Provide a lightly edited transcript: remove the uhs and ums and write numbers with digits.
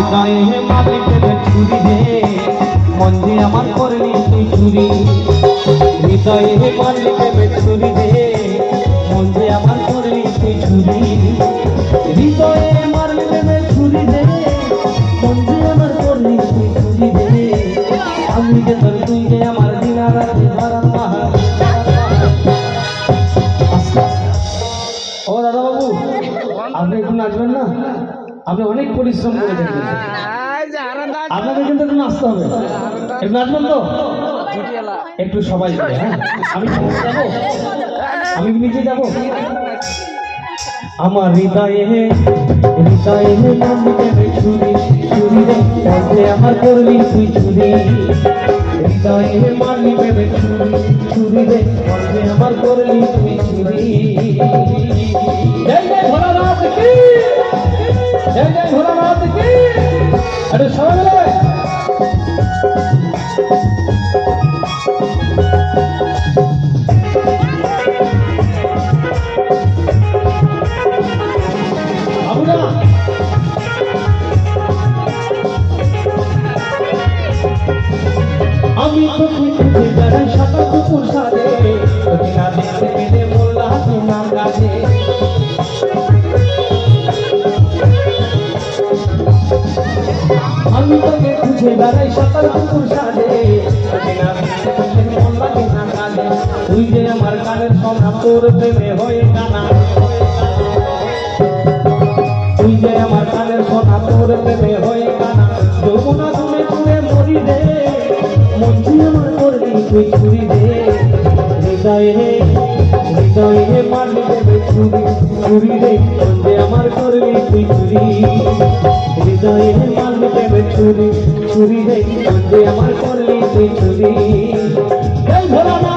হৃদয়ে মারলি প্রেমের ছুরি রে মন যে আমার করলি তুই চুরি হৃদয়ে মারলি প্রেমের ছুরি রে মন যে আমার করলি তুই চুরি হৃদয়ে মারলি প্রেমের ছুরি রে মন যে আমার করলি তুই চুরি রে আমি যে তোর তুই যে আমার দিনারাত ধরার পাহাড়। ও দাদা বাবু আপনি একটু নাচবেন না? আপনি অনেক পরিশ্রম করে দেখবেন, আপনাদের কিন্তু একটু নাচতে হবে, একটু নাচবেন তো একটু সবাই যাবে। হ্যাঁ আমি যাবো, আমি নিজে যাবো। আমার হৃদয়ে হৃদয়ে ছুরি ছুরি রে মধ্যে আমার করলি তুই চুরি হৃদয়ে মারলি প্রেমে ছুরি ছুরি রে মধ্যে আমার করলি তুই চুরি। জয় জয় ভোলানাথ কি, জয় জয় ভোলানাথ কি। আরে সবাই মিলে আমি তো খুঁজে বেড়াই সাদা কুকুর সারে না দেখতে পেলে মোল্লা তোমার কাছে আমি তোকে খুঁজে বেড়াই সাদা কুকুর সারে না দেখতে পেলে মোল্লা তোমার কাছে তুই যে আমার কানের সোনা তোর প্রেমে হয়ে কানা তুই যে আমার কানের সোনা তোর প্রেমে হয়ে কানা যমুনা তুমি তুমি মরি রে মঞ্জি আমার করলি তুই চুরি রে হৃদয়ে হৃদয়ে মারলি দেবে চুরি চুরি রে মঞ্জে আমার করলি তুই চুরি হৃদয়ে মারলি দেবে চুরি চুরি রে মঞ্জে আমার করলি তুই চুরি। জয় ভোলানাথ।